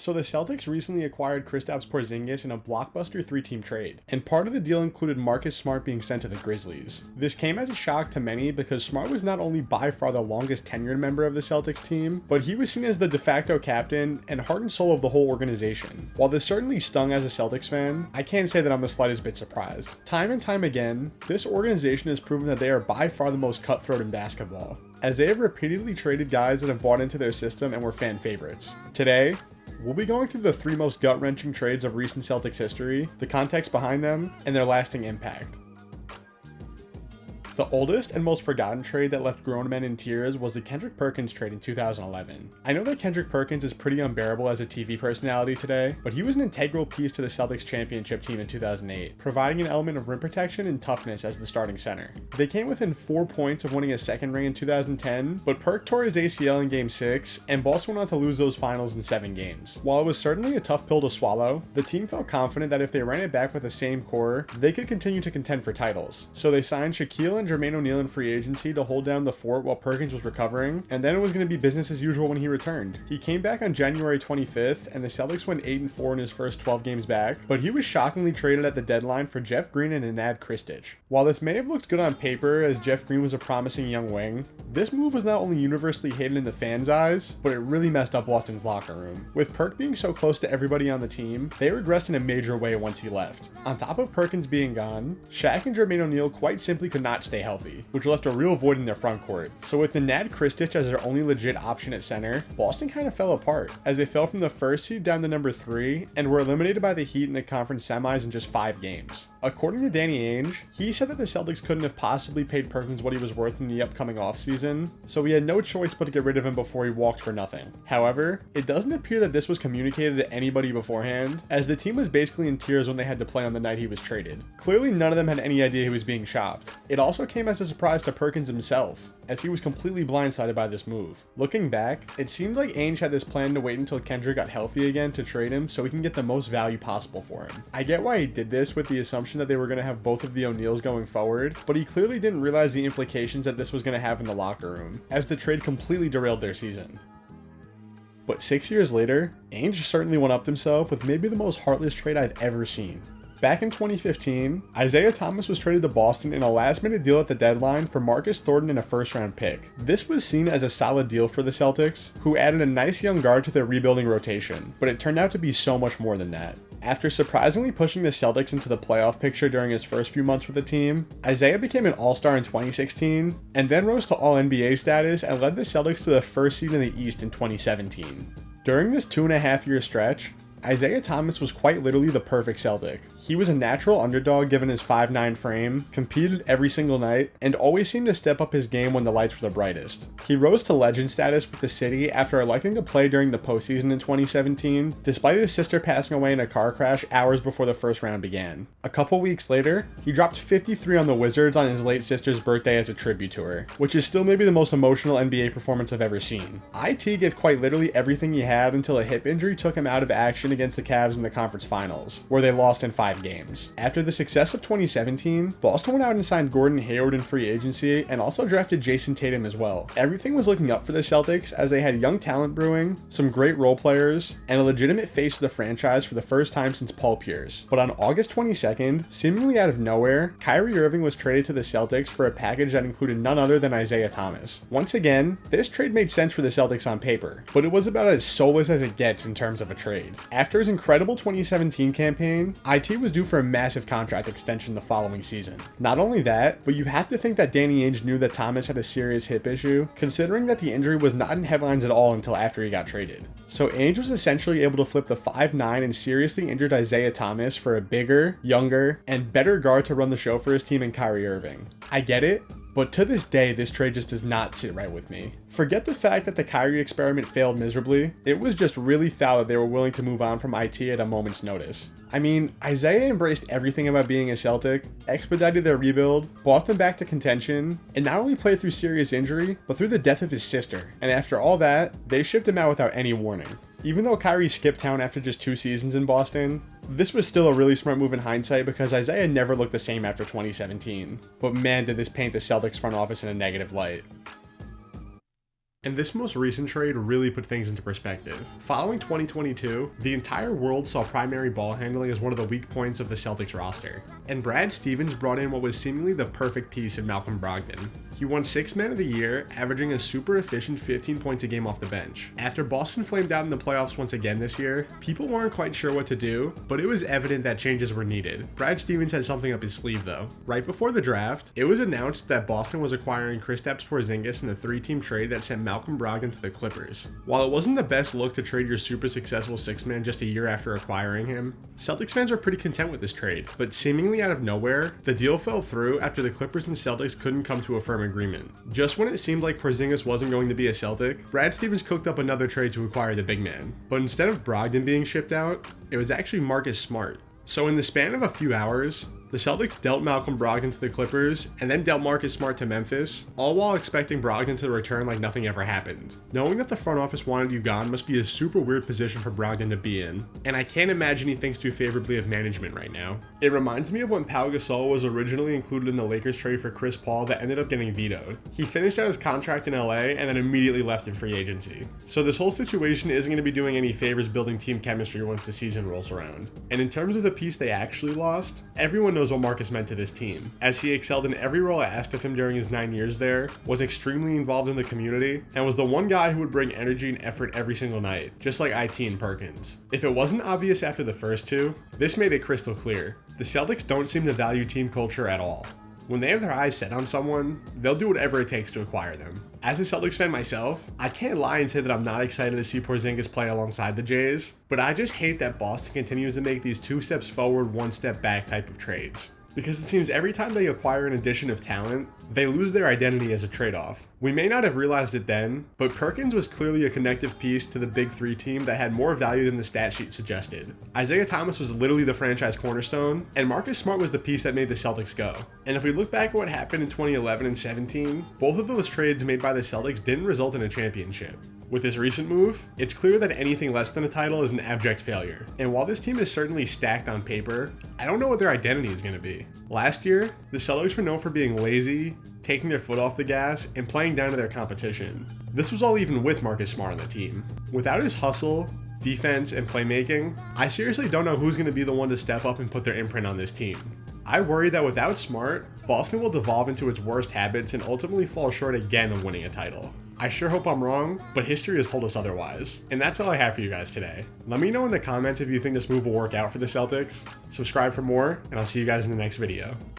So the Celtics recently acquired Kristaps Porzingis in a blockbuster 3-team trade, and part of the deal included Marcus Smart being sent to the Grizzlies. This came as a shock to many because Smart was not only by far the longest tenured member of the Celtics team, but he was seen as the de facto captain and heart and soul of the whole organization. While this certainly stung as a Celtics fan, I can't say that I'm the slightest bit surprised. Time and time again, this organization has proven that they are by far the most cutthroat in basketball, as they have repeatedly traded guys that have bought into their system and were fan favorites. Today, we'll be going through the 3 most gut-wrenching trades of recent Celtics history, the context behind them, and their lasting impact. The oldest and most forgotten trade that left grown men in tears was the Kendrick Perkins trade in 2011. I know that Kendrick Perkins is pretty unbearable as a TV personality today, but he was an integral piece to the Celtics championship team in 2008, providing an element of rim protection and toughness as the starting center. They came within 4 points of winning a second ring in 2010, but Perk tore his ACL in Game 6, and Boston went on to lose those finals in 7 games. While it was certainly a tough pill to swallow, the team felt confident that if they ran it back with the same core, they could continue to contend for titles. So they signed Shaquille and Jermaine O'Neal in free agency to hold down the fort while Perkins was recovering, and then it was going to be business as usual when he returned. He came back on January 25th, and the Celtics went 8-4 in his first 12 games back, but he was shockingly traded at the deadline for Jeff Green and Nenad Kristich. While this may have looked good on paper as Jeff Green was a promising young wing, this move was not only universally hated in the fans' eyes, but it really messed up Boston's locker room. With Perk being so close to everybody on the team, they regressed in a major way once he left. On top of Perkins being gone, Shaq and Jermaine O'Neal quite simply could not stay healthy, which left a real void in their front court. So with Nenad Kristich as their only legit option at center, Boston kind of fell apart, as they fell from the 1st seed down to number 3 and were eliminated by the Heat in the conference semis in just 5 games. According to Danny Ainge, he said that the Celtics couldn't have possibly paid Perkins what he was worth in the upcoming offseason, so he had no choice but to get rid of him before he walked for nothing. However, it doesn't appear that this was communicated to anybody beforehand, as the team was basically in tears when they had to play on the night he was traded. Clearly none of them had any idea he was being shopped. It also came as a surprise to Perkins himself, as he was completely blindsided by this move. Looking back, it seemed like Ainge had this plan to wait until Kendrick got healthy again to trade him so he can get the most value possible for him. I get why he did this with the assumption that they were going to have both of the O'Neals going forward, but he clearly didn't realize the implications that this was going to have in the locker room, as the trade completely derailed their season. But 6 years later, Ainge certainly one-upped himself with maybe the most heartless trade I've ever seen. Back in 2015, Isaiah Thomas was traded to Boston in a last-minute deal at the deadline for Marcus Thornton and a first-round pick. This was seen as a solid deal for the Celtics, who added a nice young guard to their rebuilding rotation, but it turned out to be so much more than that. After surprisingly pushing the Celtics into the playoff picture during his first few months with the team, Isaiah became an All-Star in 2016, and then rose to All-NBA status and led the Celtics to the 1st seed in the East in 2017. During this 2.5-year stretch, Isaiah Thomas was quite literally the perfect Celtic. He was a natural underdog given his 5'9" frame, competed every single night, and always seemed to step up his game when the lights were the brightest. He rose to legend status with the city after electing to play during the postseason in 2017, despite his sister passing away in a car crash hours before the first round began. A couple weeks later, he dropped 53 on the Wizards on his late sister's birthday as a tribute to her, which is still maybe the most emotional NBA performance I've ever seen. IT gave quite literally everything he had until a hip injury took him out of action against the Cavs in the conference finals, where they lost in 5 games. After the success of 2017, Boston went out and signed Gordon Hayward in free agency and also drafted Jason Tatum as well. Everything was looking up for the Celtics as they had young talent brewing, some great role players, and a legitimate face of the franchise for the first time since Paul Pierce. But on August 22nd, seemingly out of nowhere, Kyrie Irving was traded to the Celtics for a package that included none other than Isaiah Thomas. Once again, this trade made sense for the Celtics on paper, but it was about as soulless as it gets in terms of a trade. After his incredible 2017 campaign, IT was due for a massive contract extension the following season. Not only that, but you have to think that Danny Ainge knew that Thomas had a serious hip issue, considering that the injury was not in headlines at all until after he got traded. So Ainge was essentially able to flip the 5'9" and seriously injured Isaiah Thomas for a bigger, younger, and better guard to run the show for his team in Kyrie Irving. I get it, but to this day, this trade just does not sit right with me. Forget the fact that the Kyrie experiment failed miserably, it was just really foul that they were willing to move on from IT at a moment's notice. I mean, Isaiah embraced everything about being a Celtic, expedited their rebuild, brought them back to contention, and not only played through serious injury, but through the death of his sister. And after all that, they shipped him out without any warning. Even though Kyrie skipped town after just 2 seasons in Boston, this was still a really smart move in hindsight because Isaiah never looked the same after 2017. But man, did this paint the Celtics front office in a negative light. And this most recent trade really put things into perspective. Following 2022, the entire world saw primary ball handling as one of the weak points of the Celtics roster. And Brad Stevens brought in what was seemingly the perfect piece in Malcolm Brogdon. He won 6th Man of the Year, averaging a super efficient 15 points a game off the bench. After Boston flamed out in the playoffs once again this year, people weren't quite sure what to do, but it was evident that changes were needed. Brad Stevens had something up his sleeve though. Right before the draft, it was announced that Boston was acquiring Kristaps Porzingis in a 3-team trade that sent Malcolm Brogdon to the Clippers. While it wasn't the best look to trade your super successful 6-man just a year after acquiring him, Celtics fans were pretty content with this trade, but seemingly out of nowhere, the deal fell through after the Clippers and Celtics couldn't come to a firm agreement. Just when it seemed like Porzingis wasn't going to be a Celtic, Brad Stevens cooked up another trade to acquire the big man. But instead of Brogdon being shipped out, it was actually Marcus Smart. So in the span of a few hours, the Celtics dealt Malcolm Brogdon to the Clippers and then dealt Marcus Smart to Memphis, all while expecting Brogdon to return like nothing ever happened. Knowing that the front office wanted you gone must be a super weird position for Brogdon to be in, and I can't imagine he thinks too favorably of management right now. It reminds me of when Pau Gasol was originally included in the Lakers trade for Chris Paul that ended up getting vetoed. He finished out his contract in LA and then immediately left in free agency. So this whole situation isn't going to be doing any favors building team chemistry once the season rolls around. And in terms of the piece they actually lost, everyone knows what Marcus meant to this team, as he excelled in every role asked of him during his 9 years there, was extremely involved in the community, and was the one guy who would bring energy and effort every single night, just like IT and Perkins. If it wasn't obvious after the first two, this made it crystal clear. The Celtics don't seem to value team culture at all. When they have their eyes set on someone, they'll do whatever it takes to acquire them. As a Celtics fan myself, I can't lie and say that I'm not excited to see Porzingis play alongside the Jays, but I just hate that Boston continues to make these 2 steps forward, 1 step back type of trades. Because it seems every time they acquire an addition of talent, they lose their identity as a trade-off. We may not have realized it then, but Perkins was clearly a connective piece to the Big 3 team that had more value than the stat sheet suggested. Isaiah Thomas was literally the franchise cornerstone, and Marcus Smart was the piece that made the Celtics go. And if we look back at what happened in 2011 and 17, both of those trades made by the Celtics didn't result in a championship. With this recent move, it's clear that anything less than a title is an abject failure. And while this team is certainly stacked on paper, I don't know what their identity is going to be. Last year, the Celtics were known for being lazy, taking their foot off the gas, and playing down to their competition. This was all even with Marcus Smart on the team. Without his hustle, defense, and playmaking, I seriously don't know who's going to be the one to step up and put their imprint on this team. I worry that without Smart, Boston will devolve into its worst habits and ultimately fall short again of winning a title. I sure hope I'm wrong, but history has told us otherwise. And that's all I have for you guys today. Let me know in the comments if you think this move will work out for the Celtics. Subscribe for more, and I'll see you guys in the next video.